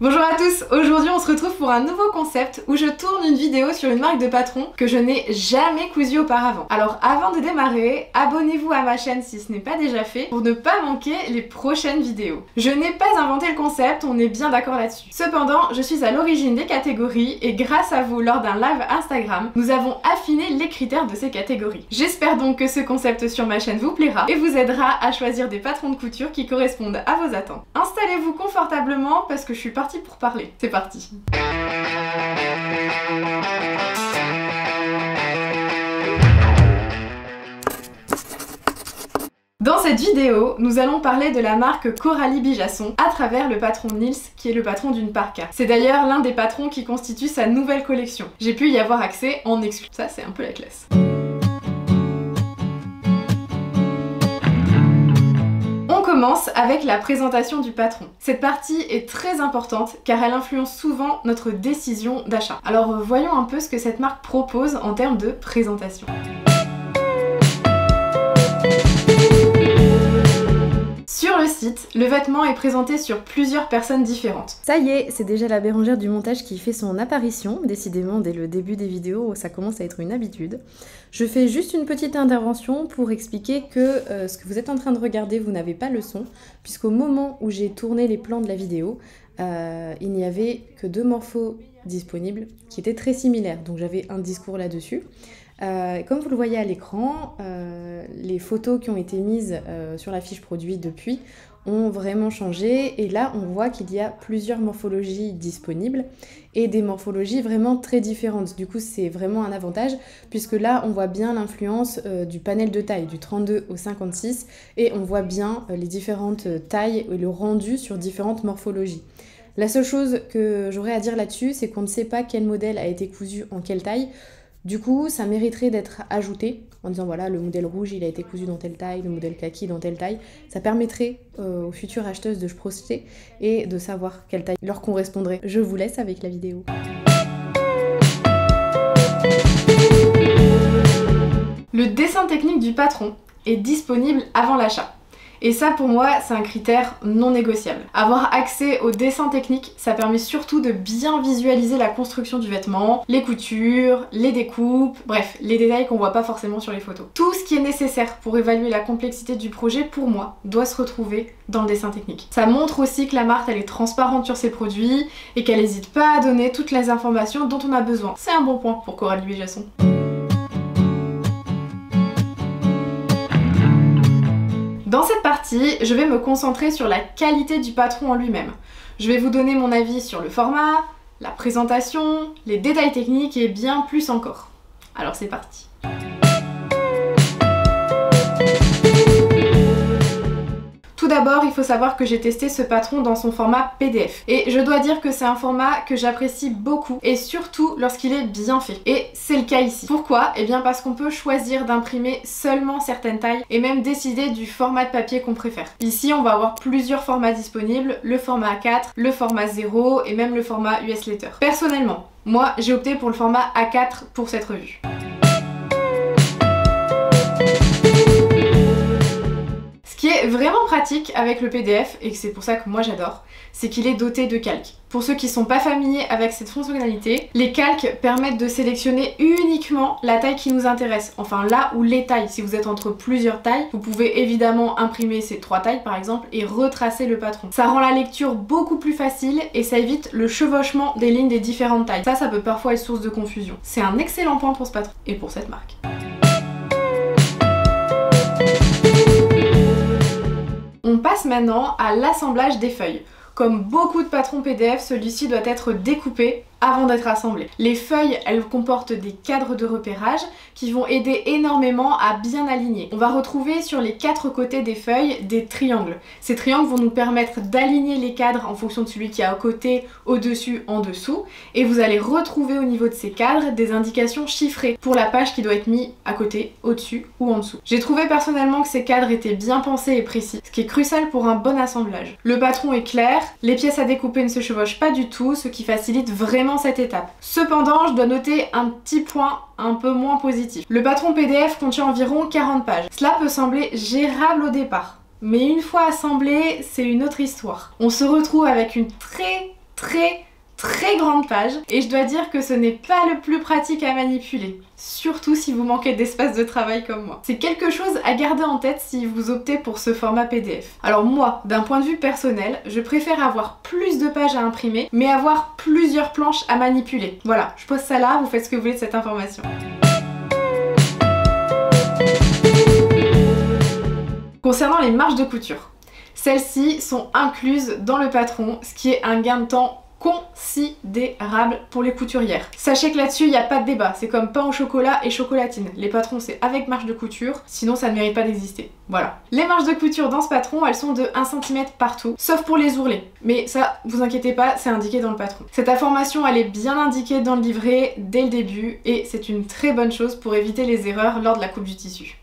Bonjour à tous, aujourd'hui on se retrouve pour un nouveau concept où je tourne une vidéo sur une marque de patron que je n'ai jamais cousue auparavant. Alors avant de démarrer, abonnez-vous à ma chaîne si ce n'est pas déjà fait pour ne pas manquer les prochaines vidéos. Je n'ai pas inventé le concept, on est bien d'accord là-dessus. Cependant, je suis à l'origine des catégories et grâce à vous lors d'un live Instagram, nous avons affiné les critères de ces catégories. J'espère donc que ce concept sur ma chaîne vous plaira et vous aidera à choisir des patrons de couture qui correspondent à vos attentes. Installez-vous confortablement parce que je suis partie pour parler. C'est parti. Dans cette vidéo, nous allons parler de la marque Coralie Bijasson à travers le patron Nils qui est le patron d'une parka. C'est d'ailleurs l'un des patrons qui constitue sa nouvelle collection. J'ai pu y avoir accès en exclu. Ça, c'est un peu la classe. On commence avec la présentation du patron. Cette partie est très importante car elle influence souvent notre décision d'achat. Alors voyons un peu ce que cette marque propose en termes de présentation. Sur le site, le vêtement est présenté sur plusieurs personnes différentes. Ça y est, c'est déjà la Bérengère du montage qui fait son apparition. Décidément, dès le début des vidéos, ça commence à être une habitude. Je fais juste une petite intervention pour expliquer que ce que vous êtes en train de regarder, vous n'avez pas le son, puisqu'au moment où j'ai tourné les plans de la vidéo, il n'y avait que 2 morphos disponibles qui étaient très similaires, donc j'avais un discours là-dessus. Comme vous le voyez à l'écran, les photos qui ont été mises sur la fiche produit depuis ont vraiment changé et là on voit qu'il y a plusieurs morphologies disponibles et des morphologies vraiment très différentes. Du coup c'est vraiment un avantage puisque là on voit bien l'influence du panel de taille du 32 au 56 et on voit bien les différentes tailles et le rendu sur différentes morphologies. La seule chose que j'aurais à dire là-dessus, c'est qu'on ne sait pas quel modèle a été cousu en quelle taille. Du coup, ça mériterait d'être ajouté en disant voilà, le modèle rouge il a été cousu dans telle taille, le modèle kaki dans telle taille. Ça permettrait aux futures acheteuses de se projeter et de savoir quelle taille leur correspondrait. Je vous laisse avec la vidéo. Le dessin technique du patron est disponible avant l'achat. Et ça pour moi c'est un critère non négociable. Avoir accès au dessin technique, ça permet surtout de bien visualiser la construction du vêtement, les coutures, les découpes, bref, les détails qu'on voit pas forcément sur les photos. Tout ce qui est nécessaire pour évaluer la complexité du projet, pour moi, doit se retrouver dans le dessin technique. Ça montre aussi que la marque elle est transparente sur ses produits et qu'elle n'hésite pas à donner toutes les informations dont on a besoin. C'est un bon point pour Coralie Bijasson. Dans cette partie, je vais me concentrer sur la qualité du patron en lui-même. Je vais vous donner mon avis sur le format, la présentation, les détails techniques et bien plus encore. Alors c'est parti. Tout d'abord, il faut savoir que j'ai testé ce patron dans son format PDF. Et je dois dire que c'est un format que j'apprécie beaucoup et surtout lorsqu'il est bien fait. Et c'est le cas ici. Pourquoi? Eh bien parce qu'on peut choisir d'imprimer seulement certaines tailles et même décider du format de papier qu'on préfère. Ici, on va avoir plusieurs formats disponibles, le format A4, le format 0 et même le format US Letter. Personnellement, moi j'ai opté pour le format A4 pour cette revue. Ce qui est vraiment pratique avec le PDF, et c'est pour ça que moi j'adore, c'est qu'il est doté de calques. Pour ceux qui ne sont pas familiers avec cette fonctionnalité, les calques permettent de sélectionner uniquement la taille qui nous intéresse. Enfin là où les tailles, si vous êtes entre plusieurs tailles, vous pouvez évidemment imprimer ces 3 tailles par exemple et retracer le patron. Ça rend la lecture beaucoup plus facile et ça évite le chevauchement des lignes des différentes tailles. Ça peut parfois être source de confusion. C'est un excellent point pour ce patron et pour cette marque. On passe maintenant à l'assemblage des feuilles. Comme beaucoup de patrons PDF, celui-ci doit être découpé avant d'être assemblé. Les feuilles, elles comportent des cadres de repérage qui vont aider énormément à bien aligner. On va retrouver sur les 4 côtés des feuilles des triangles. Ces triangles vont nous permettre d'aligner les cadres en fonction de celui qui est à côté, au-dessus, en dessous. Et vous allez retrouver au niveau de ces cadres des indications chiffrées pour la page qui doit être mise à côté, au-dessus ou en dessous. J'ai trouvé personnellement que ces cadres étaient bien pensés et précis, ce qui est crucial pour un bon assemblage. Le patron est clair, les pièces à découper ne se chevauchent pas du tout, ce qui facilite vraiment cette étape. Cependant, je dois noter un petit point un peu moins positif. Le patron PDF contient environ 40 pages. Cela peut sembler gérable au départ, mais une fois assemblé, c'est une autre histoire. On se retrouve avec une très grande page et je dois dire que ce n'est pas le plus pratique à manipuler, surtout si vous manquez d'espace de travail comme moi. C'est quelque chose à garder en tête si vous optez pour ce format PDF. Alors moi, d'un point de vue personnel, je préfère avoir plus de pages à imprimer, mais avoir plusieurs planches à manipuler. Voilà, je pose ça là, vous faites ce que vous voulez de cette information. Concernant les marges de couture, celles-ci sont incluses dans le patron, ce qui est un gain de temps considérable pour les couturières. Sachez que là-dessus il n'y a pas de débat, c'est comme pain au chocolat et chocolatine. Les patrons c'est avec marge de couture, sinon ça ne mérite pas d'exister. Voilà. Les marges de couture dans ce patron, elles sont de 1 cm partout, sauf pour les ourlets. Mais ça, vous inquiétez pas, c'est indiqué dans le patron. Cette information elle est bien indiquée dans le livret dès le début et c'est une très bonne chose pour éviter les erreurs lors de la coupe du tissu.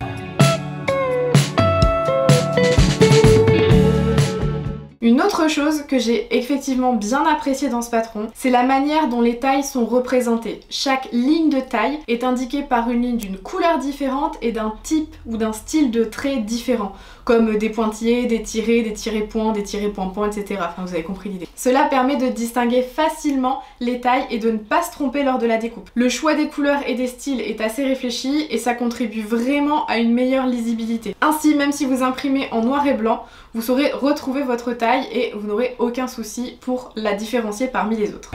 Une autre chose que j'ai effectivement bien appréciée dans ce patron, c'est la manière dont les tailles sont représentées. Chaque ligne de taille est indiquée par une ligne d'une couleur différente et d'un type ou d'un style de trait différent, comme des pointillés, des tirés points, des tirés point-point, etc. Enfin, vous avez compris l'idée. Cela permet de distinguer facilement les tailles et de ne pas se tromper lors de la découpe. Le choix des couleurs et des styles est assez réfléchi et ça contribue vraiment à une meilleure lisibilité. Ainsi, même si vous imprimez en noir et blanc, vous saurez retrouver votre taille et vous n'aurez aucun souci pour la différencier parmi les autres.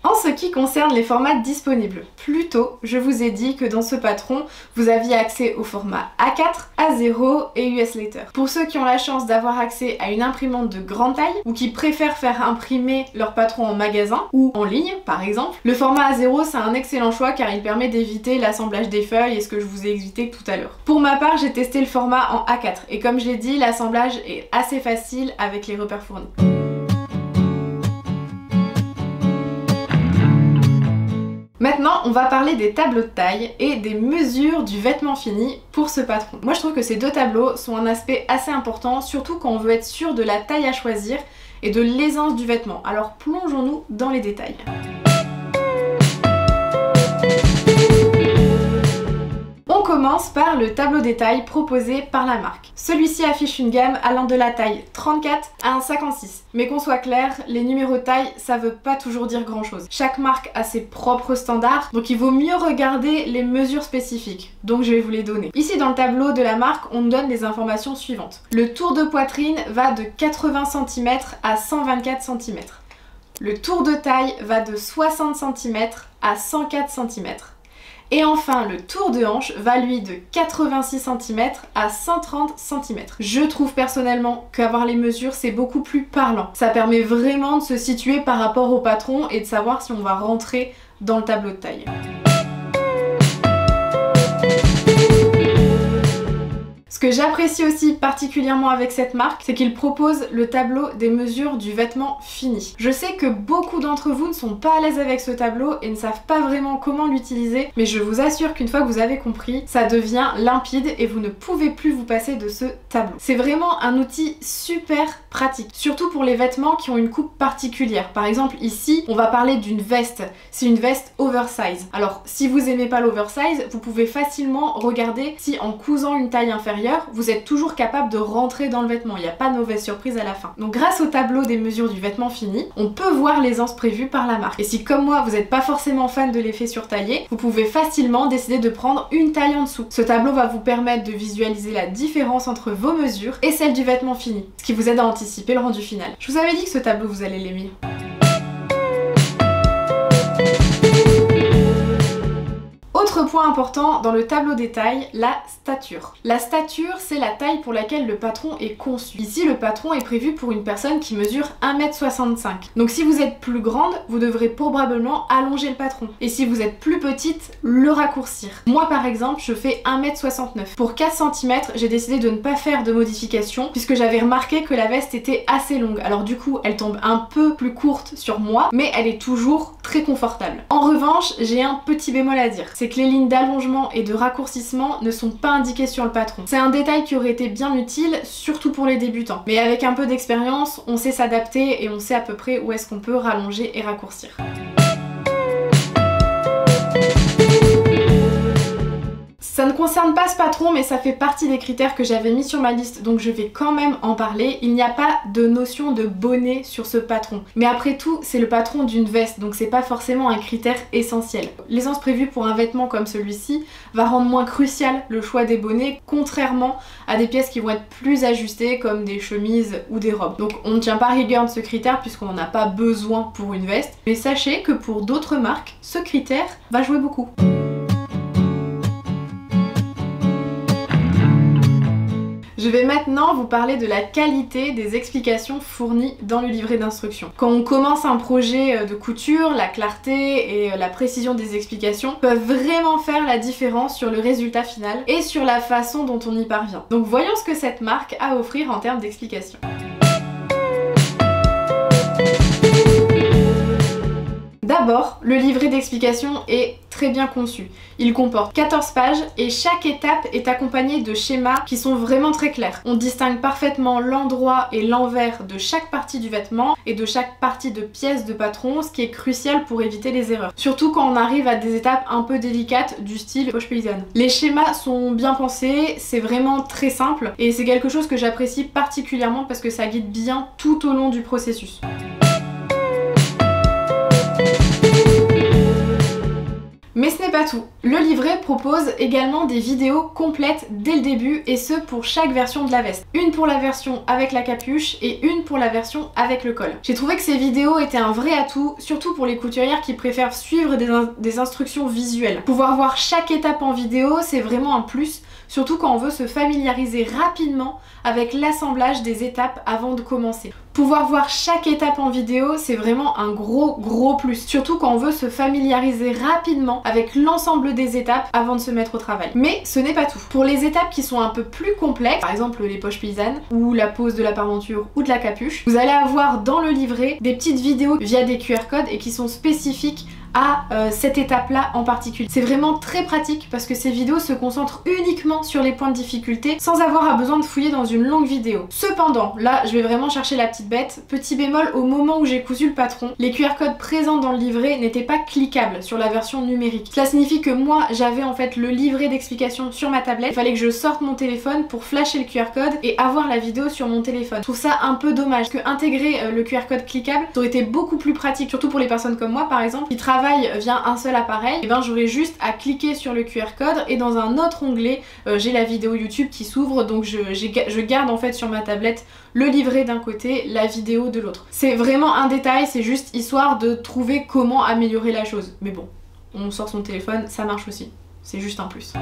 En ce qui concerne les formats disponibles, plus tôt, je vous ai dit que dans ce patron, vous aviez accès au format A4, A0 et US Letter. Pour ceux qui ont la chance d'avoir accès à une imprimante de grande taille ou qui préfèrent faire imprimer leur patron en magasin ou en ligne par exemple, le format A0 c'est un excellent choix car il permet d'éviter l'assemblage des feuilles et ce que je vous ai expliqué tout à l'heure. Pour ma part, j'ai testé le format en A4 et comme je l'ai dit, l'assemblage est assez facile avec les repères fournis. Maintenant, on va parler des tableaux de taille et des mesures du vêtement fini pour ce patron. Moi, je trouve que ces deux tableaux sont un aspect assez important, surtout quand on veut être sûr de la taille à choisir et de l'aisance du vêtement. Alors plongeons-nous dans les détails. On commence par le tableau des tailles proposé par la marque. Celui-ci affiche une gamme allant de la taille 34 à un 56. Mais qu'on soit clair, les numéros de taille, ça veut pas toujours dire grand chose. Chaque marque a ses propres standards, donc il vaut mieux regarder les mesures spécifiques. Donc je vais vous les donner. Ici dans le tableau de la marque, on nous donne les informations suivantes. Le tour de poitrine va de 80 cm à 124 cm. Le tour de taille va de 60 cm à 104 cm. Et enfin, le tour de hanche va lui de 86 cm à 130 cm. Je trouve personnellement qu'avoir les mesures, c'est beaucoup plus parlant. Ça permet vraiment de se situer par rapport au patron et de savoir si on va rentrer dans le tableau de taille. Ce que j'apprécie aussi particulièrement avec cette marque, c'est qu'il propose le tableau des mesures du vêtement fini. Je sais que beaucoup d'entre vous ne sont pas à l'aise avec ce tableau et ne savent pas vraiment comment l'utiliser, mais je vous assure qu'une fois que vous avez compris, ça devient limpide et vous ne pouvez plus vous passer de ce tableau. C'est vraiment un outil super pratique, surtout pour les vêtements qui ont une coupe particulière. Par exemple ici, on va parler d'une veste. C'est une veste oversize. Alors si vous aimez pas l'oversize, vous pouvez facilement regarder si en cousant une taille inférieure, vous êtes toujours capable de rentrer dans le vêtement, il n'y a pas de mauvaise surprise à la fin. Donc grâce au tableau des mesures du vêtement fini, on peut voir l'aisance prévue par la marque. Et si comme moi vous n'êtes pas forcément fan de l'effet surtaillé, vous pouvez facilement décider de prendre une taille en dessous. Ce tableau va vous permettre de visualiser la différence entre vos mesures et celle du vêtement fini, ce qui vous aide à anticiper le rendu final. Je vous avais dit que ce tableau vous allez l'aimer. Autre point important dans le tableau des tailles, la stature. La stature, c'est la taille pour laquelle le patron est conçu. Ici, le patron est prévu pour une personne qui mesure 1,65 m. Donc si vous êtes plus grande, vous devrez probablement allonger le patron. Et si vous êtes plus petite, le raccourcir. Moi par exemple, je fais 1,69 m. Pour 4 cm, j'ai décidé de ne pas faire de modification puisque j'avais remarqué que la veste était assez longue. Alors du coup, elle tombe un peu plus courte sur moi, mais elle est toujours très confortable. En revanche, j'ai un petit bémol à dire. C'est que les lignes d'allongement et de raccourcissement ne sont pas indiquées sur le patron. C'est un détail qui aurait été bien utile, surtout pour les débutants. Mais avec un peu d'expérience, on sait s'adapter et on sait à peu près où est-ce qu'on peut rallonger et raccourcir. Ça ne concerne pas ce patron, mais ça fait partie des critères que j'avais mis sur ma liste, donc je vais quand même en parler. Il n'y a pas de notion de bonnet sur ce patron. Mais après tout, c'est le patron d'une veste, donc c'est pas forcément un critère essentiel. L'aisance prévue pour un vêtement comme celui-ci va rendre moins crucial le choix des bonnets, contrairement à des pièces qui vont être plus ajustées comme des chemises ou des robes. Donc on ne tient pas rigueur de ce critère puisqu'on n'en a pas besoin pour une veste, mais sachez que pour d'autres marques, ce critère va jouer beaucoup. Je vais maintenant vous parler de la qualité des explications fournies dans le livret d'instruction. Quand on commence un projet de couture, la clarté et la précision des explications peuvent vraiment faire la différence sur le résultat final et sur la façon dont on y parvient. Donc voyons ce que cette marque a à offrir en termes d'explications. D'abord, le livret d'explication est très bien conçu. Il comporte 14 pages et chaque étape est accompagnée de schémas qui sont vraiment très clairs. On distingue parfaitement l'endroit et l'envers de chaque partie du vêtement et de chaque partie de pièce de patron, ce qui est crucial pour éviter les erreurs. Surtout quand on arrive à des étapes un peu délicates du style poche paysanne. Les schémas sont bien pensés, c'est vraiment très simple et c'est quelque chose que j'apprécie particulièrement parce que ça guide bien tout au long du processus. Mais ce n'est pas tout. Le livret propose également des vidéos complètes dès le début et ce pour chaque version de la veste. Une pour la version avec la capuche et une pour la version avec le col. J'ai trouvé que ces vidéos étaient un vrai atout, surtout pour les couturières qui préfèrent suivre des instructions visuelles. Pouvoir voir chaque étape en vidéo, c'est vraiment un plus, surtout quand on veut se familiariser rapidement avec l'assemblage des étapes avant de commencer. Pouvoir voir chaque étape en vidéo, c'est vraiment un gros plus, surtout quand on veut se familiariser rapidement avec l'ensemble des étapes avant de se mettre au travail. Mais ce n'est pas tout. Pour les étapes qui sont un peu plus complexes, par exemple les poches paysannes, ou la pose de la parmenture ou de la capuche, vous allez avoir dans le livret des petites vidéos via des QR codes et qui sont spécifiques à cette étape-là en particulier. C'est vraiment très pratique parce que ces vidéos se concentrent uniquement sur les points de difficulté sans avoir besoin de fouiller dans une longue vidéo. Cependant, là je vais vraiment chercher la petite bête. Petit bémol, au moment où j'ai cousu le patron, les QR codes présents dans le livret n'étaient pas cliquables sur la version numérique. Cela signifie que moi j'avais en fait le livret d'explication sur ma tablette. Il fallait que je sorte mon téléphone pour flasher le QR code et avoir la vidéo sur mon téléphone. Je trouve ça un peu dommage parce que intégrer le QR code cliquable ça aurait été beaucoup plus pratique, surtout pour les personnes comme moi par exemple qui travaillent via un seul appareil. Et ben j'aurais juste à cliquer sur le QR code et dans un autre onglet j'ai la vidéo YouTube qui s'ouvre, donc je garde en fait sur ma tablette le livret d'un côté, la vidéo de l'autre. C'est vraiment un détail, c'est juste histoire de trouver comment améliorer la chose. Mais bon, on sort son téléphone, ça marche aussi. C'est juste un plus.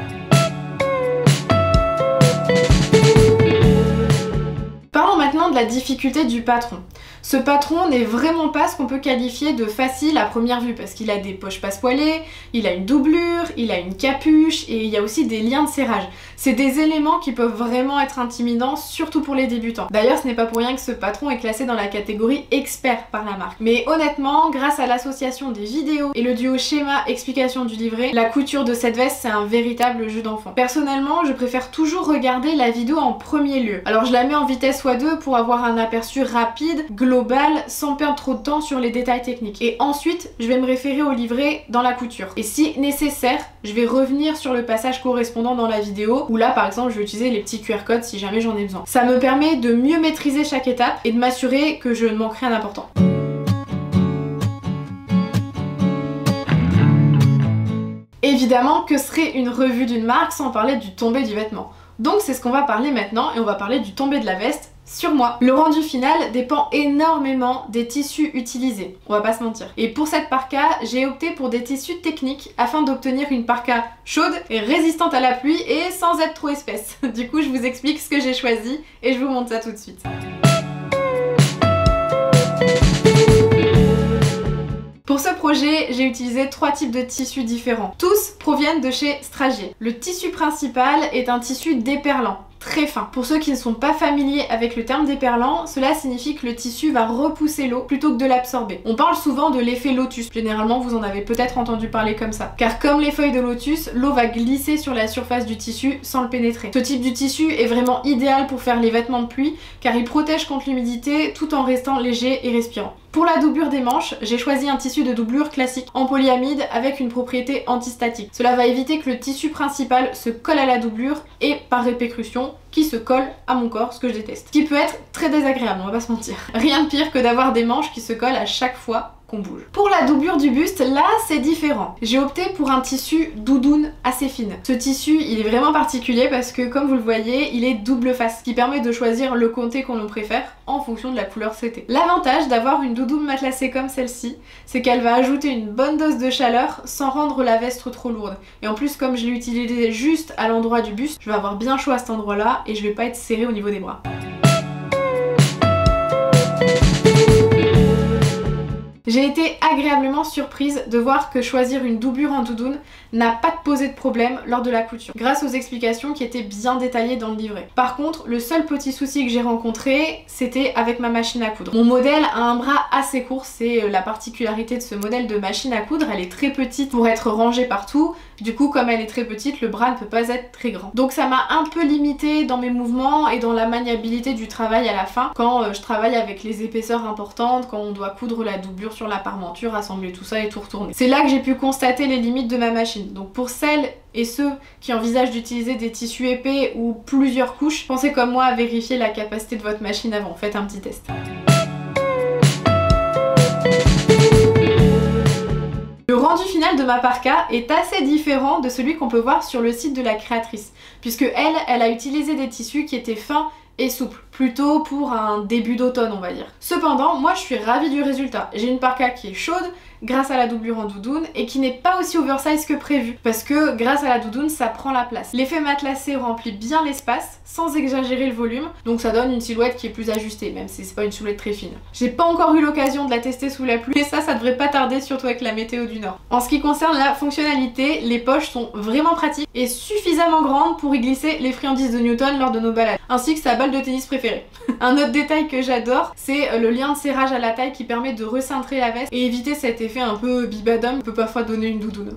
Parlons maintenant de la difficulté du patron. Ce patron n'est vraiment pas ce qu'on peut qualifier de facile à première vue parce qu'il a des poches passepoilées, il a une doublure, il a une capuche et il y a aussi des liens de serrage. C'est des éléments qui peuvent vraiment être intimidants, surtout pour les débutants. D'ailleurs, ce n'est pas pour rien que ce patron est classé dans la catégorie expert par la marque. Mais honnêtement, grâce à l'association des vidéos et le duo schéma-explication du livret, la couture de cette veste c'est un véritable jeu d'enfant. Personnellement, je préfère toujours regarder la vidéo en premier lieu. Alors je la mets en vitesse x2 pour avoir un aperçu rapide, global, sans perdre trop de temps sur les détails techniques. Et ensuite, je vais me référer au livret dans la couture. Et si nécessaire, je vais revenir sur le passage correspondant dans la vidéo, où là par exemple je vais utiliser les petits QR codes si jamais j'en ai besoin. Ça me permet de mieux maîtriser chaque étape et de m'assurer que je ne manque rien d'important. Évidemment, que serait une revue d'une marque sans parler du tombé du vêtement? Donc c'est ce qu'on va parler maintenant et on va parler du tombé de la veste sur moi. Le rendu final dépend énormément des tissus utilisés, on va pas se mentir. Et pour cette parka, j'ai opté pour des tissus techniques afin d'obtenir une parka chaude et résistante à la pluie et sans être trop épaisse. Du coup, je vous explique ce que j'ai choisi et je vous montre ça tout de suite. Pour ce projet, j'ai utilisé 3 types de tissus différents. Tous proviennent de chez Stragier. Le tissu principal est un tissu déperlant, très fin. Pour ceux qui ne sont pas familiers avec le terme déperlant, cela signifie que le tissu va repousser l'eau plutôt que de l'absorber. On parle souvent de l'effet lotus, généralement vous en avez peut-être entendu parler comme ça. Car comme les feuilles de lotus, l'eau va glisser sur la surface du tissu sans le pénétrer. Ce type de tissu est vraiment idéal pour faire les vêtements de pluie car il protège contre l'humidité tout en restant léger et respirant. Pour la doublure des manches, j'ai choisi un tissu de doublure classique en polyamide avec une propriété antistatique. Cela va éviter que le tissu principal se colle à la doublure et par répercussion qui se colle à mon corps, ce que je déteste. Ce qui peut être très désagréable, on va pas se mentir. Rien de pire que d'avoir des manches qui se collent à chaque fois qu'on bouge. Pour la doublure du buste, là c'est différent. J'ai opté pour un tissu doudoune assez fine. Ce tissu, il est vraiment particulier parce que comme vous le voyez, il est double face, ce qui permet de choisir le comté qu'on préfère en fonction de la couleur souhaitée. L'avantage d'avoir une doudoune matelassée comme celle-ci, c'est qu'elle va ajouter une bonne dose de chaleur sans rendre la veste trop lourde. Et en plus, comme je l'ai utilisée juste à l'endroit du buste, je vais avoir bien chaud à cet endroit-là et je vais pas être serrée au niveau des bras. J'ai été agréablement surprise de voir que choisir une doublure en doudoune n'a pas posé de problème lors de la couture, grâce aux explications qui étaient bien détaillées dans le livret. Par contre, le seul petit souci que j'ai rencontré, c'était avec ma machine à coudre. Mon modèle a un bras assez court, c'est la particularité de ce modèle de machine à coudre, elle est très petite pour être rangée partout, du coup comme elle est très petite, le bras ne peut pas être très grand. Donc ça m'a un peu limitée dans mes mouvements et dans la maniabilité du travail à la fin, quand je travaille avec les épaisseurs importantes, quand on doit coudre la doublure sur la parmenture, assembler tout ça et tout retourner. C'est là que j'ai pu constater les limites de ma machine. Donc pour celles et ceux qui envisagent d'utiliser des tissus épais ou plusieurs couches, pensez comme moi à vérifier la capacité de votre machine avant, faites un petit test. Le rendu final de ma parka est assez différent de celui qu'on peut voir sur le site de la créatrice, puisque elle a utilisé des tissus qui étaient fins et souple, plutôt pour un début d'automne on va dire. Cependant, moi je suis ravie du résultat. J'ai une parka qui est chaude grâce à la doublure en doudoune et qui n'est pas aussi oversize que prévu parce que grâce à la doudoune ça prend la place. L'effet matelassé remplit bien l'espace sans exagérer le volume, donc ça donne une silhouette qui est plus ajustée même si c'est pas une silhouette très fine. J'ai pas encore eu l'occasion de la tester sous la pluie et ça devrait pas tarder, surtout avec la météo du nord. En ce qui concerne la fonctionnalité, les poches sont vraiment pratiques et suffisamment grandes pour y glisser les friandises de Newton lors de nos balades, ainsi que sa balle de tennis préférée. Un autre détail que j'adore, c'est le lien de serrage à la taille qui permet de recintrer la veste et éviter cet effet un peu bibadum qui peut parfois donner une doudoune.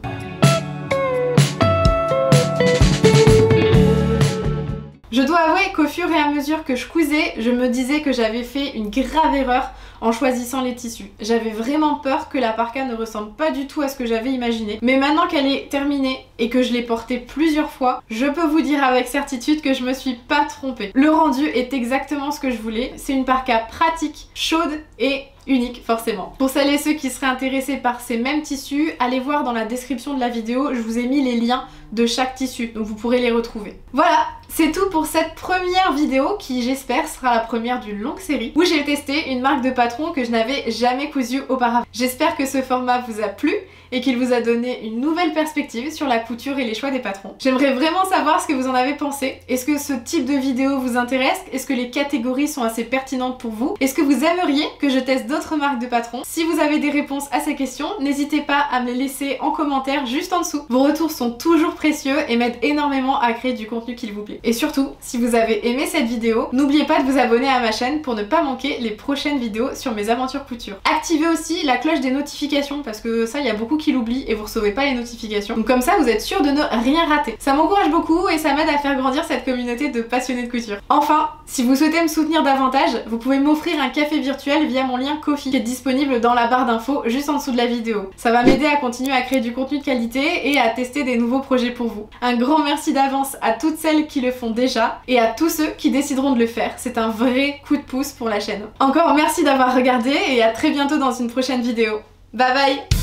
Je dois avouer qu'au fur et à mesure que je cousais, je me disais que j'avais fait une grave erreur en choisissant les tissus. J'avais vraiment peur que la parka ne ressemble pas du tout à ce que j'avais imaginé. Mais maintenant qu'elle est terminée et que je l'ai portée plusieurs fois, je peux vous dire avec certitude que je me suis pas trompée. Le rendu est exactement ce que je voulais. C'est une parka pratique, chaude et unique forcément. Pour celles et ceux qui seraient intéressés par ces mêmes tissus, allez voir dans la description de la vidéo, je vous ai mis les liens de chaque tissu, donc vous pourrez les retrouver. Voilà, c'est tout pour cette première vidéo qui j'espère sera la première d'une longue série où j'ai testé une marque de patron que je n'avais jamais cousue auparavant. J'espère que ce format vous a plu et qu'il vous a donné une nouvelle perspective sur la couture et les choix des patrons. J'aimerais vraiment savoir ce que vous en avez pensé. Est-ce que ce type de vidéo vous intéresse? Est-ce que les catégories sont assez pertinentes pour vous? Est-ce que vous aimeriez que je teste d'autres marques de patrons? Si vous avez des réponses à ces questions, n'hésitez pas à me les laisser en commentaire juste en dessous. Vos retours sont toujours précieux et m'aident énormément à créer du contenu qu'il vous plaît. Et surtout, si vous avez aimé cette vidéo, n'oubliez pas de vous abonner à ma chaîne pour ne pas manquer les prochaines vidéos sur mes aventures couture. Activez aussi la cloche des notifications parce que ça, il y a beaucoup qui l'oublient et vous recevez pas les notifications. Donc comme ça, vous êtes sûr de ne rien rater. Ça m'encourage beaucoup et ça m'aide à faire grandir cette communauté de passionnés de couture. Enfin, si vous souhaitez me soutenir davantage, vous pouvez m'offrir un café virtuel via mon lien Ko-fi qui est disponible dans la barre d'infos juste en dessous de la vidéo. Ça va m'aider à continuer à créer du contenu de qualité et à tester des nouveaux projets pour vous. Un grand merci d'avance à toutes celles qui le font déjà et à tous ceux qui décideront de le faire. C'est un vrai coup de pouce pour la chaîne. Encore merci d'avoir regardé et à très bientôt dans une prochaine vidéo. Bye bye!